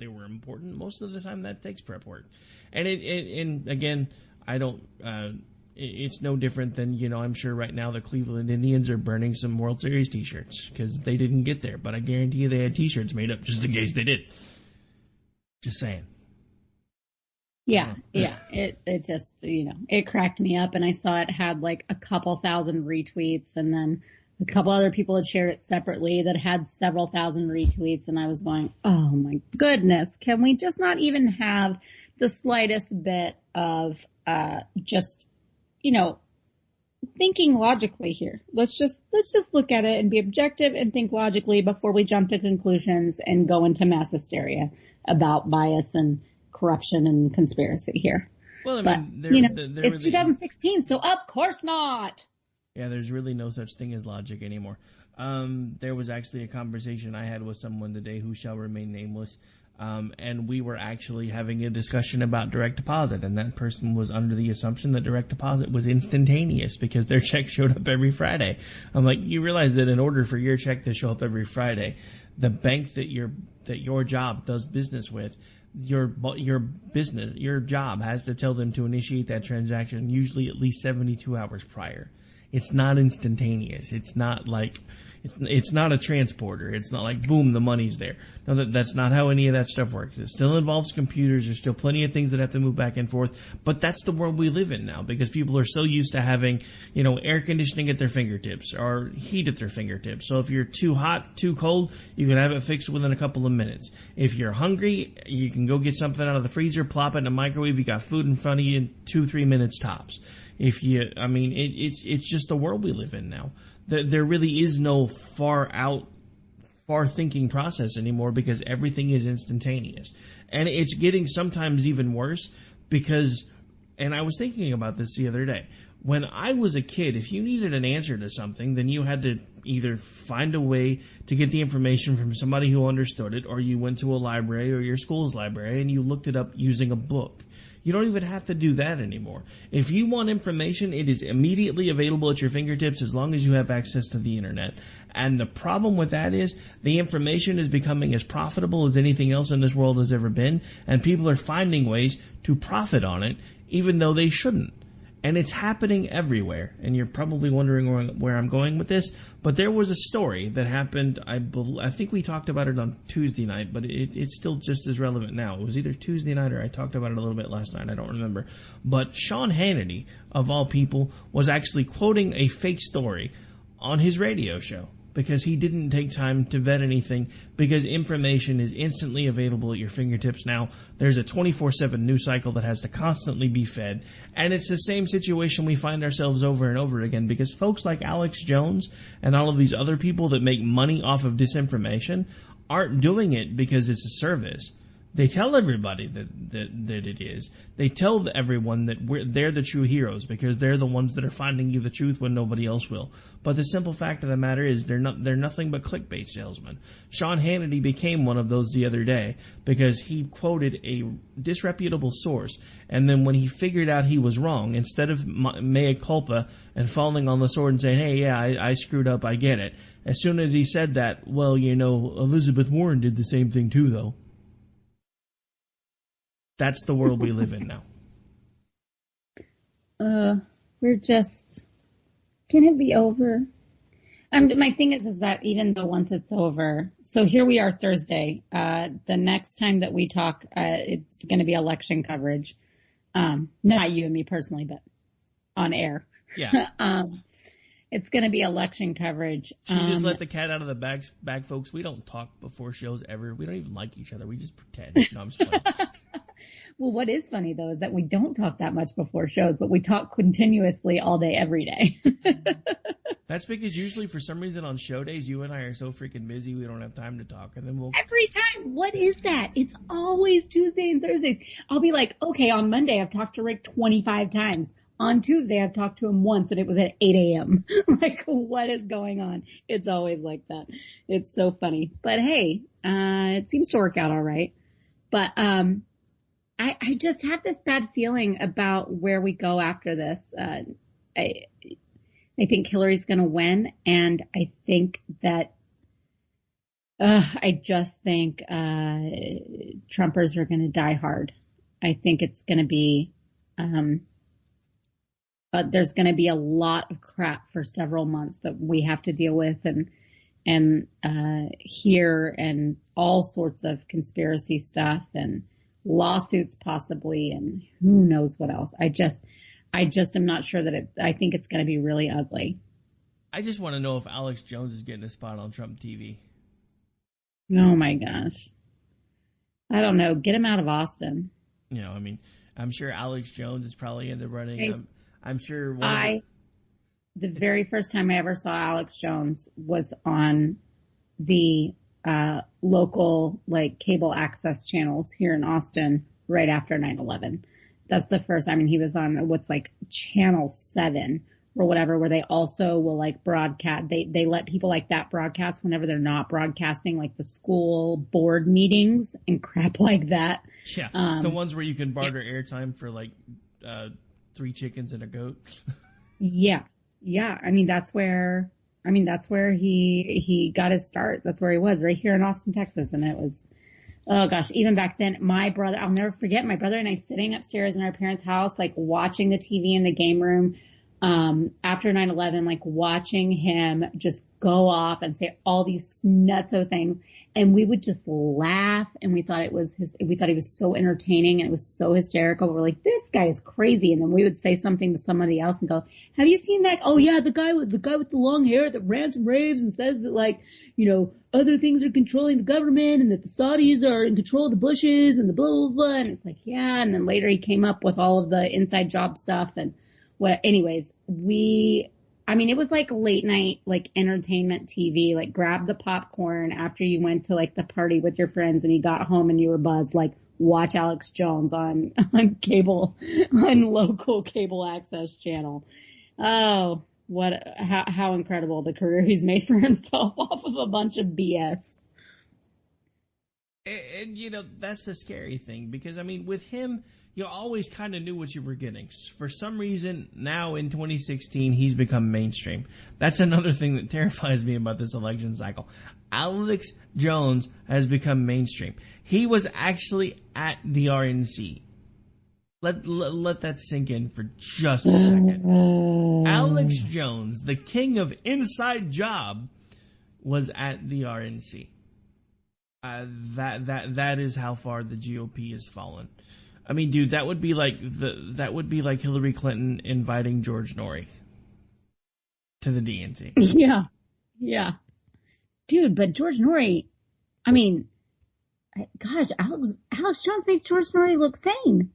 were important, most of the time that takes prep work. And and again, I don't. It's no different than I'm sure right now the Cleveland Indians are burning some World Series T-shirts because they didn't get there, but I guarantee you they had T-shirts made up just in case they did. Just saying. Yeah. It just, it cracked me up, and I saw it had like a couple thousand retweets, and then a couple other people had shared it separately that had several thousand retweets, and I was going, oh my goodness, can we just not even have the slightest bit of, just, thinking logically here. Let's just look at it and be objective and think logically before we jump to conclusions and go into mass hysteria about bias and corruption and conspiracy here. Well, it's 2016, so of course not. Yeah, there's really no such thing as logic anymore. There was actually a conversation I had with someone today who shall remain nameless, and we were actually having a discussion about direct deposit, and that person was under the assumption that direct deposit was instantaneous because their check showed up every Friday. I'm like, you realize that in order for your check to show up every Friday, the bank that your job does business with, your job has to tell them to initiate that transaction usually at least 72 hours prior. It's not instantaneous. It's not like, it's not a transporter. It's not like, boom, the money's there. No, that's not how any of that stuff works. It still involves computers. There's still plenty of things that have to move back and forth. But that's the world we live in now, because people are so used to having, air conditioning at their fingertips or heat at their fingertips. So if you're too hot, too cold, you can have it fixed within a couple of minutes. If you're hungry, you can go get something out of the freezer, plop it in a microwave. You got food in front of you in 2-3 minutes tops. It's just the world we live in now. There really is no far thinking process anymore, because everything is instantaneous. And it's getting sometimes even worse because, and I was thinking about this the other day, when I was a kid, if you needed an answer to something, then you had to either find a way to get the information from somebody who understood it, or you went to a library or your school's library and you looked it up using a book. You don't even have to do that anymore. If you want information, it is immediately available at your fingertips as long as you have access to the internet. And the problem with that is the information is becoming as profitable as anything else in this world has ever been, and people are finding ways to profit on it, even though they shouldn't. And it's happening everywhere. And you're probably wondering where I'm going with this. But there was a story that happened, I think we talked about it on Tuesday night, but it's still just as relevant now. It was either Tuesday night or I talked about it a little bit last night. I don't remember. But Sean Hannity, of all people, was actually quoting a fake story on his radio show, because he didn't take time to vet anything, because information is instantly available at your fingertips now. There's a 24/7 news cycle that has to constantly be fed, and it's the same situation we find ourselves over and over again, because folks like Alex Jones and all of these other people that make money off of disinformation aren't doing it because it's a service. They tell everybody that it is. They tell everyone that they're the true heroes, because they're the ones that are finding you the truth when nobody else will. But the simple fact of the matter is they're nothing but clickbait salesmen. Sean Hannity became one of those the other day because he quoted a disreputable source, and then when he figured out he was wrong, instead of mea culpa and falling on the sword and saying, hey, yeah, I screwed up, I get it. As soon as he said that, well, Elizabeth Warren did the same thing too, though. That's the world we live in now. We're just, can it be over? My thing is that even though once it's over, so here we are Thursday. The next time that we talk, it's going to be election coverage. Not you and me personally, but on air. Yeah. It's going to be election coverage. Should we just let the cat out of the bag, folks? We don't talk before shows ever. We don't even like each other. We just pretend. No, I'm just playing. Well, what is funny, though, is that we don't talk that much before shows, but we talk continuously all day, every day. That's because usually for some reason on show days, you and I are so freaking busy, we don't have time to talk. And then Every time. What is that? It's always Tuesday and Thursdays. I'll be like, okay, on Monday, I've talked to Rick 25 times. On Tuesday, I've talked to him once, and it was at 8 a.m. Like, what is going on? It's always like that. It's so funny. But hey, it seems to work out all right. But I just have this bad feeling about where we go after this. I think Hillary's going to win, and I think that I just think Trumpers are going to die hard. I think it's going to be there's going to be a lot of crap for several months that we have to deal with and hear, and all sorts of conspiracy stuff and lawsuits possibly, and who knows what else. I just am not sure that I think it's going to be really ugly. I just want to know if Alex Jones is getting a spot on Trump TV. Oh my gosh. I don't know. Get him out of Austin. I'm sure Alex Jones is probably in the running. I'm sure. The very first time I ever saw Alex Jones was on the local cable access channels here in Austin right after 9/11. That's the first. He was on what's Channel 7 or whatever, where they also will broadcast. They let people like that broadcast whenever they're not broadcasting, the school board meetings and crap like that. Yeah, the ones where you can barter airtime for 3 chickens and a goat. Yeah. That's where he got his start. That's where he was, right here in Austin, Texas. And it was, oh gosh, even back then, my brother, I'll never forget my brother and I sitting upstairs in our parents' house, watching the TV in the game room, after 9/11, like watching him just go off and say all these nutso things, and we would just laugh, and we thought he was so entertaining and it was so hysterical. We're like, this guy is crazy. And then we would say something to somebody else and go, have you seen that? Oh yeah, the guy with the long hair that rants and raves and says that, like, you know, other things are controlling the government and that the Saudis are in control of the Bushes and the blah, blah, blah. And it's like, yeah. And then later he came up with all of the inside job stuff. And anyways, it was like late night, like entertainment TV, like grab the popcorn after you went to like the party with your friends and you got home and you were buzzed, like watch Alex Jones on cable, on local cable access channel. Oh, how incredible the career he's made for himself off of a bunch of BS. And you know, that's the scary thing, because I mean, with him, you always kind of knew what you were getting. For some reason, now in 2016, he's become mainstream. That's another thing that terrifies me about this election cycle. Alex Jones has become mainstream. He was actually at the RNC. Let that sink in for just a second. Alex Jones, the king of inside job, was at the RNC. That is how far the GOP has fallen. I mean, dude, that would be like Hillary Clinton inviting George Norrie to the DNC. Yeah, dude. But George Norrie, I mean, gosh, Alex Jones made George Norrie look sane.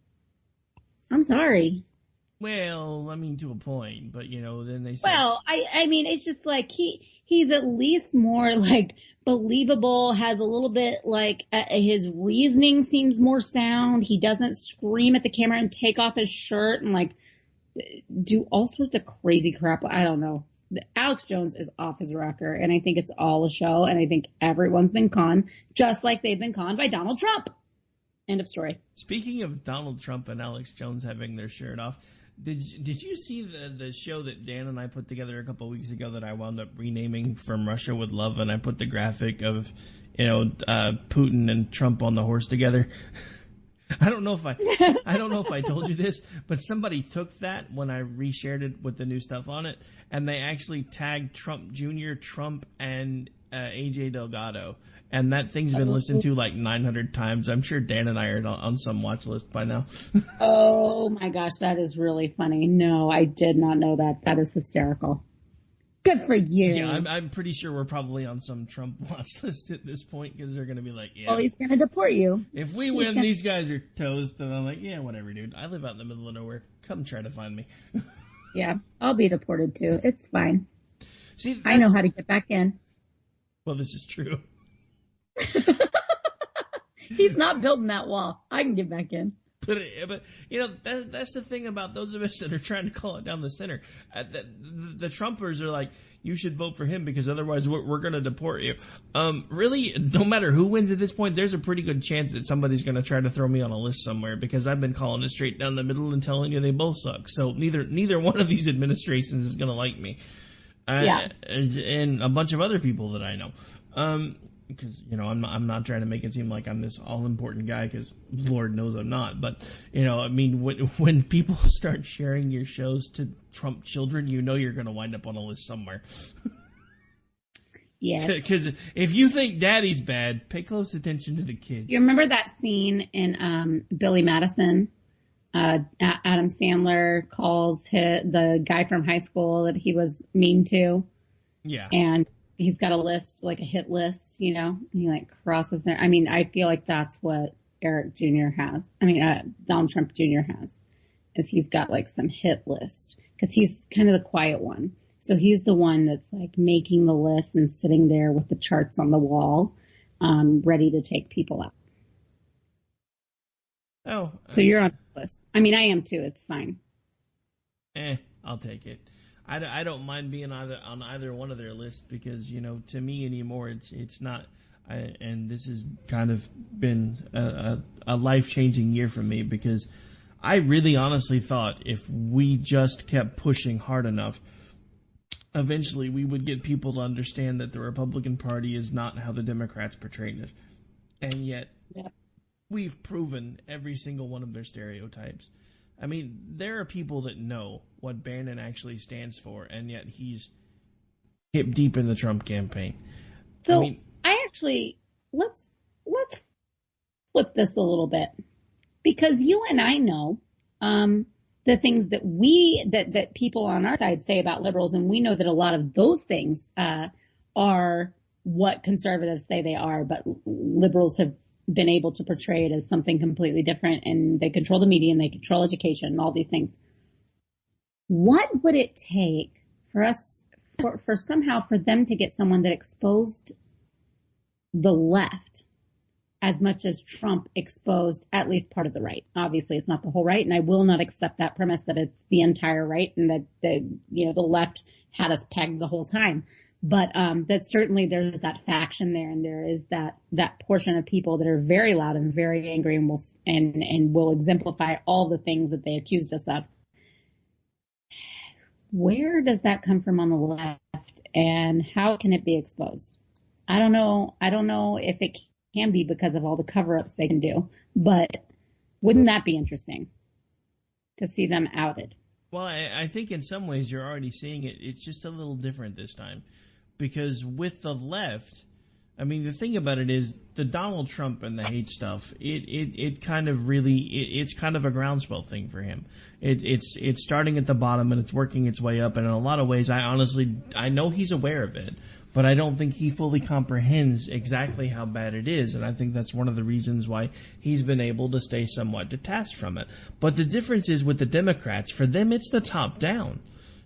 I'm sorry. Well, I mean, to a point, but you know, then they say, well, I mean, it's just like he's at least more like believable, has a little bit like his reasoning seems more sound. He doesn't scream at the camera and take off his shirt and like do all sorts of crazy crap. I don't know. Alex Jones is off his rocker, and I think it's all a show, and I think everyone's been conned, just like they've been conned by Donald Trump. End of story. Speaking of Donald Trump and Alex Jones having their shirt off, did you see the show that Dan and I put together a couple of weeks ago that I wound up renaming From Russia with Love, and I put the graphic of, you know, Putin and Trump on the horse together? I don't know if I told you this, but somebody took that when I reshared it with the new stuff on it, and they actually tagged Trump Jr., Trump, and AJ Delgado. And that thing's been listened to like 900 times. I'm sure Dan and I are on some watch list by now. Oh my gosh, that is really funny. No, I did not know that. That is hysterical. Good for you. Yeah, I'm pretty sure we're probably on some Trump watch list at this point, because they're going to be like, yeah. Well, he's going to deport you. If we win, these guys are toast. And I'm like, yeah, whatever, dude. I live out in the middle of nowhere. Come try to find me. Yeah, I'll be deported too. It's fine. See, I know how to get back in. Well, this is true. He's not building that wall. I can get back in. But you know, that's the thing about those of us that are trying to call it down the center. The Trumpers are like, you should vote for him because otherwise we're going to deport you. Really, no matter who wins at this point, there's a pretty good chance that somebody's going to try to throw me on a list somewhere, because I've been calling it straight down the middle and telling you they both suck. So neither one of these administrations is going to like me. And a bunch of other people that I know. Because, you know, I'm not trying to make it seem like I'm this all-important guy, because Lord knows I'm not. But, you know, I mean, when people start sharing your shows to Trump children, you know you're going to wind up on a list somewhere. Yes. Because if you think daddy's bad, pay close attention to the kids. You remember that scene in Billy Madison? Adam Sandler calls the guy from high school that he was mean to. Yeah. And he's got a list, like a hit list, you know, and he like crosses there. I mean, I feel like that's what Eric Jr. has. I mean, Donald Trump Jr. has, is he's got like some hit list, because he's kind of the quiet one. So he's the one that's like making the list and sitting there with the charts on the wall, ready to take people out. Oh. So you're on the list. I mean, I am too. It's fine. I'll take it. I don't mind being on either one of their lists, because, you know, to me anymore, it's not, and this has kind of been a life-changing year for me, because I really honestly thought if we just kept pushing hard enough, eventually we would get people to understand that the Republican Party is not how the Democrats portrayed it. And yet, we've proven every single one of their stereotypes. I mean, there are people that know what Bannon actually stands for, and yet he's hip deep in the Trump campaign. So let's flip this a little bit, because you and I know the things that that people on our side say about liberals, and we know that a lot of those things are what conservatives say they are, but liberals have been able to portray it as something completely different, and they control the media and they control education and all these things. What would it take for us, for somehow for them to get someone that exposed the left as much as Trump exposed at least part of the right? Obviously, it's not the whole right, and I will not accept that premise that it's the entire right and that the left had us pegged the whole time. But that certainly there's that faction there, and there is that portion of people that are very loud and very angry and will exemplify all the things that they accused us of. Where does that come from on the left, and how can it be exposed? I don't know if it can be because of all the cover-ups they can do, but wouldn't that be interesting to see them outed? Well, I think in some ways you're already seeing it. It's just a little different this time. Because with the left, I mean, the thing about it is the Donald Trump and the hate stuff, it kind of really, it's kind of a groundswell thing for him. It's starting at the bottom and it's working its way up. And in a lot of ways, I know he's aware of it, but I don't think he fully comprehends exactly how bad it is. And I think that's one of the reasons why he's been able to stay somewhat detached from it. But the difference is with the Democrats, for them, it's the top down.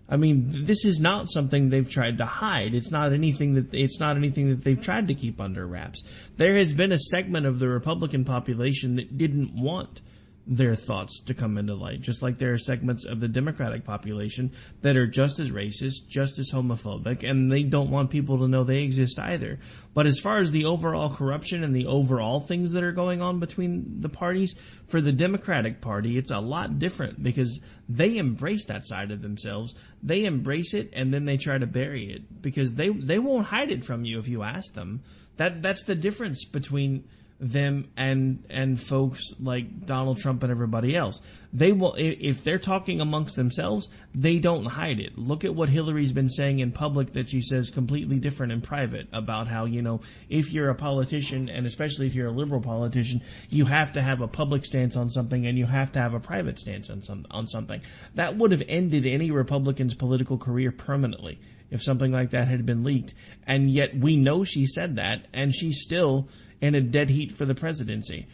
I mean, this is not something they've tried to hide. It's not anything that they've tried to keep under wraps. There has been a segment of the Republican population that didn't want their thoughts to come into light, just like there are segments of the Democratic population that are just as racist, just as homophobic, and they don't want people to know they exist either. But as far as the overall corruption and the overall things that are going on between the parties, for the Democratic Party, it's a lot different because they embrace that side of themselves. They embrace it, and then they try to bury it because they won't hide it from you if you ask them. That's the difference between them and folks like Donald Trump and everybody else. They will, if they're talking amongst themselves, they don't hide it. Look at what Hillary's been saying in public that she says completely different in private about how, if you're a politician, and especially if you're a liberal politician, you have to have a public stance on something and you have to have a private stance on something. That would have ended any Republican's political career permanently if something like that had been leaked. And yet we know she said that, and she's still in a dead heat for the presidency.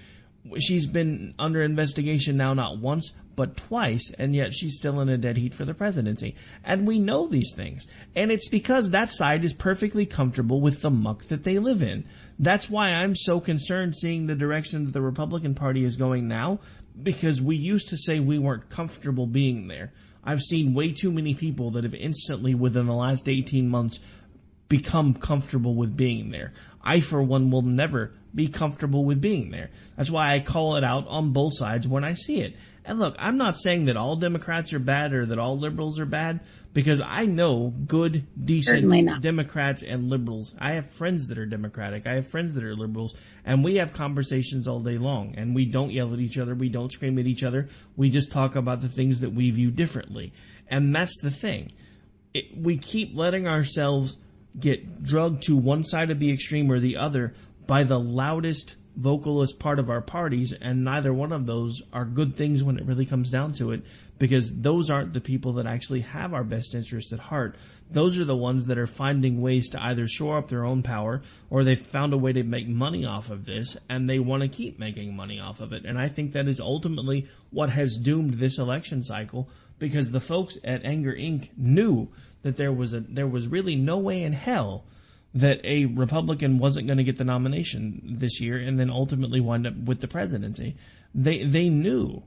She's been under investigation now not once, but twice, and yet she's still in a dead heat for the presidency. And we know these things. And it's because that side is perfectly comfortable with the muck that they live in. That's why I'm so concerned seeing the direction that the Republican Party is going now, because we used to say we weren't comfortable being there. I've seen way too many people that have instantly, within the last 18 months, become comfortable with being there. I, for one, will never be comfortable with being there. That's why I call it out on both sides when I see it. And look, I'm not saying that all Democrats are bad or that all liberals are bad, because I know good, decent Democrats and liberals. I have friends that are Democratic. I have friends that are liberals. And we have conversations all day long. And we don't yell at each other. We don't scream at each other. We just talk about the things that we view differently. And that's the thing. We keep letting ourselves get drugged to one side of the extreme or the other by the loudest vocalist part of our parties, and neither one of those are good things when it really comes down to it, because those aren't the people that actually have our best interests at heart. Those are the ones that are finding ways to either shore up their own power, or they've found a way to make money off of this, and they want to keep making money off of it. And I think that is ultimately what has doomed this election cycle, because the folks at Anger Inc. knew that there was really no way in hell that a Republican wasn't going to get the nomination this year and then ultimately wind up with the presidency. They knew.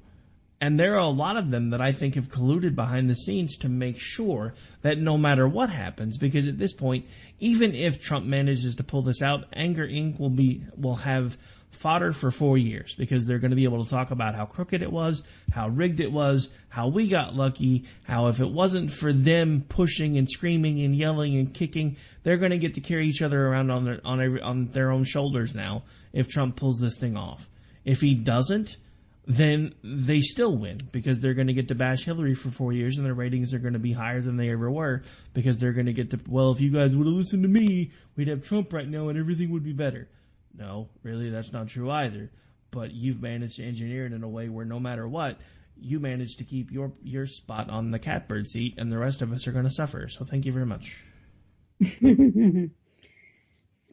And there are a lot of them that I think have colluded behind the scenes to make sure that no matter what happens, because at this point, even if Trump manages to pull this out, Anger Inc. will have fodder for 4 years, because they're going to be able to talk about how crooked it was, how rigged it was, how we got lucky, how if it wasn't for them pushing and screaming and yelling and kicking, they're going to get to carry each other around on their own shoulders now if Trump pulls this thing off. If he doesn't, then they still win because they're going to get to bash Hillary for 4 years and their ratings are going to be higher than they ever were because they're going to get to, well, if you guys would have listened to me, we'd have Trump right now and everything would be better. No, really, that's not true either. But you've managed to engineer it in a way where no matter what, you managed to keep your spot on the catbird seat and the rest of us are going to suffer. So thank you very much.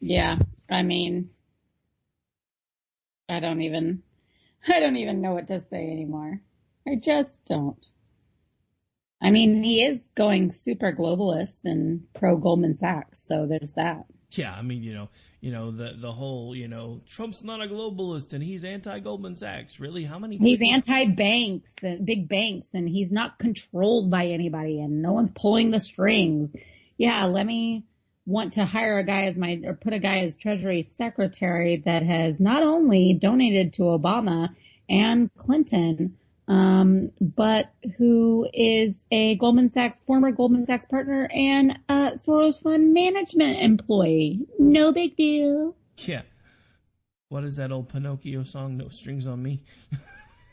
Yeah, I mean, I don't even know what to say anymore. I just don't. I mean, he is going super globalist and pro Goldman Sachs, so there's that. Yeah, I mean, the whole, Trump's not a globalist and he's anti-Goldman Sachs. Really? How many people? He's anti-banks and big banks, and he's not controlled by anybody, and no one's pulling the strings. Yeah, let me want to hire a guy or put a guy as Treasury Secretary that has not only donated to Obama and Clinton, but who is a former Goldman Sachs partner and a Soros Fund Management employee. No big deal. Yeah. What is that old Pinocchio song? No strings on me.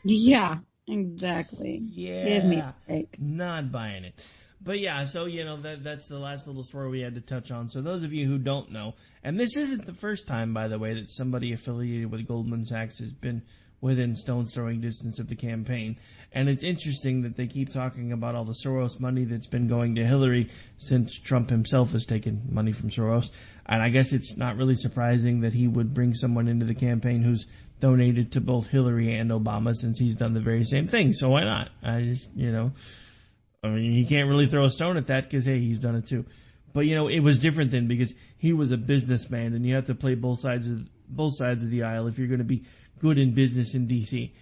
Yeah, exactly. Yeah. Give me a break. Not buying it. But yeah, so, that's the last little story we had to touch on. So those of you who don't know, and this isn't the first time, by the way, that somebody affiliated with Goldman Sachs has been within stone's throwing distance of the campaign. And it's interesting that they keep talking about all the Soros money that's been going to Hillary since Trump himself has taken money from Soros. And I guess it's not really surprising that he would bring someone into the campaign who's donated to both Hillary and Obama since he's done the very same thing. So why not? I mean, you can't really throw a stone at that because, hey, he's done it too. But, it was different then because he was a businessman and you have to play both sides of the aisle if you're going to be good in business in D.C.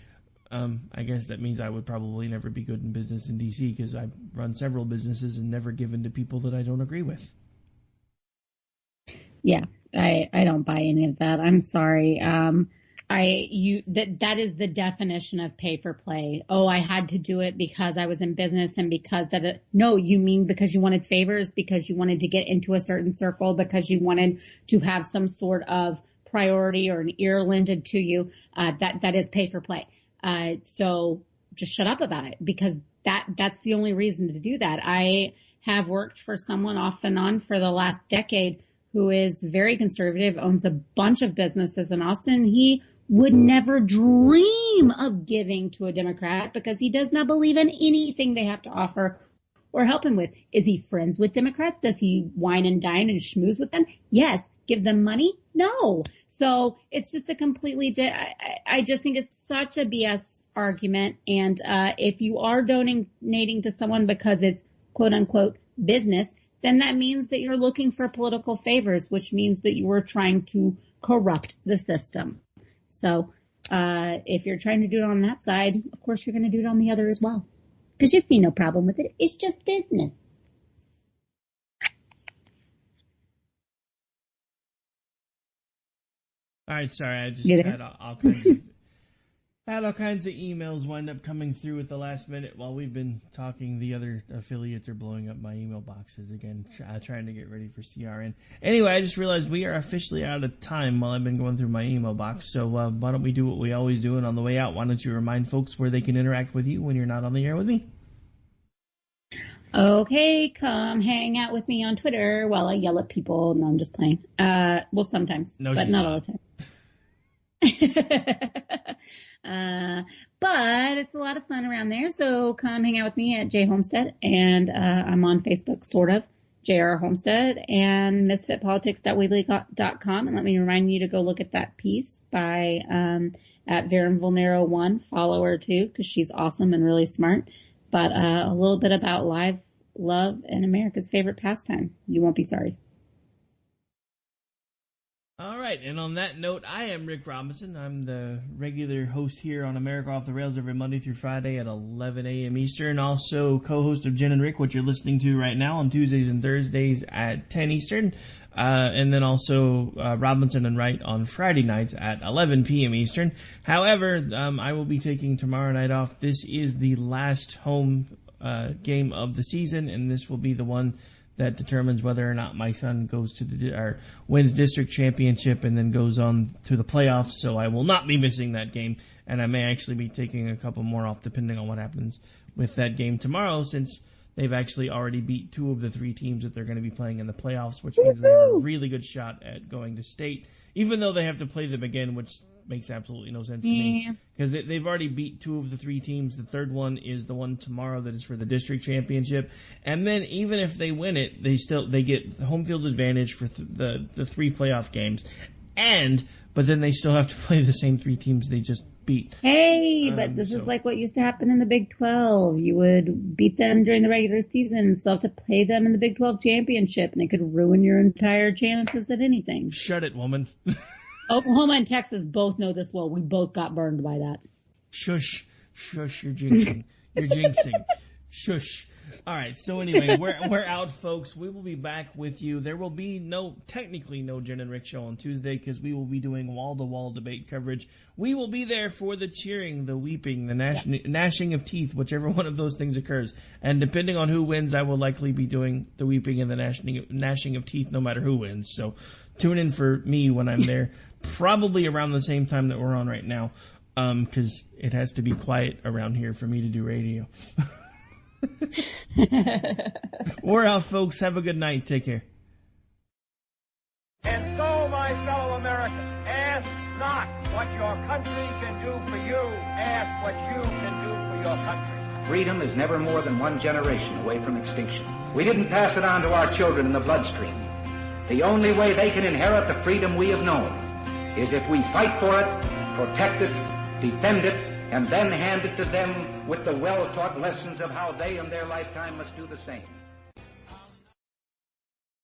I guess that means I would probably never be good in business in D.C. because I've run several businesses and never given to people that I don't agree with. Yeah, I don't buy any of that. I'm sorry. That is the definition of pay for play. Oh, I had to do it because I was in business and because no, you mean because you wanted favors, because you wanted to get into a certain circle, because you wanted to have some sort of priority or an ear lended to you. That is pay for play. So just shut up about it because that's the only reason to do that. I have worked for someone off and on for the last decade who is very conservative, owns a bunch of businesses in Austin. He would never dream of giving to a Democrat because he does not believe in anything they have to offer or help him with. Is he friends with Democrats? Does he wine and dine and schmooze with them? Yes. Give them money? No. So it's just a completely, I just think it's such a BS argument. And if you are donating to someone because it's quote unquote business, then that means that you're looking for political favors, which means that you are trying to corrupt the system. So if you're trying to do it on that side, of course you're going to do it on the other as well. Because you see no problem with it. It's just business. All right, sorry, I just had all kinds of emails wind up coming through at the last minute while we've been talking. The other affiliates are blowing up my email boxes again, trying to get ready for CRN. Anyway, I just realized we are officially out of time while I've been going through my email box. So why don't we do what we always do, and on the way out, why don't you remind folks where they can interact with you when you're not on the air with me? Okay, come hang out with me on Twitter while I yell at people. No, I'm just playing. Well, sometimes, but not all the time. But it's a lot of fun around there. So come hang out with me at J Homestead, and I'm on Facebook, sort of, JR Homestead, and misfitpolitics.weebly.com. And let me remind you to go look at that piece by at Varen Vulnero 1. Follow her too, because she's awesome and really smart. But a little bit about live love and America's favorite pastime. You won't be sorry. All right, and on that note, I am Rick Robinson. I'm the regular host here on America Off the Rails every Monday through Friday at 11 a.m. Eastern. Also co-host of Jen and Rick, what you're listening to right now on Tuesdays and Thursdays at 10 Eastern. And then also Robinson and Wright on Friday nights at 11 p.m. Eastern. However, I will be taking tomorrow night off. This is the last home game of the season, and this will be the one that determines whether or not my son goes to wins district championship and then goes on to the playoffs. So I will not be missing that game, and I may actually be taking a couple more off depending on what happens with that game tomorrow, since they've actually already beat 2 of the 3 teams that they're going to be playing in the playoffs, which means they have a really good shot at going to state, even though they have to play them again, which makes absolutely no sense to me, because they've already beat 2 of the 3 teams. The third one is the one tomorrow that is for the district championship, and then even if they win it, they get the home field advantage for the 3 playoff games, but then they still have to play the same 3 teams they just beat. Hey, but this is like what used to happen in the Big 12. You would beat them during the regular season and still have to play them in the Big 12 championship, and it could ruin your entire chances at anything. Shut it, woman. Oklahoma and Texas both know this well. We both got burned by that. Shush, you're jinxing. You're jinxing. Shush. All right, so anyway, we're out, folks. We will be back with you. There will be technically no Jen and Rick show on Tuesday because we will be doing wall-to-wall debate coverage. We will be there for the cheering, the weeping, the gnashing of teeth, whichever one of those things occurs. And depending on who wins, I will likely be doing the weeping and the gnashing of teeth no matter who wins. So tune in for me when I'm there, probably around the same time that we're on right now, because it has to be quiet around here for me to do radio. We're out, folks. Have a good night. Take care. And so, my fellow Americans, ask not what your country can do for you. Ask what you can do for your country. Freedom is never more than 1 generation away from extinction. We didn't pass it on to our children in the bloodstream. The only way they can inherit the freedom we have known is if we fight for it, protect it, defend it, and then hand it to them with the well-taught lessons of how they in their lifetime must do the same.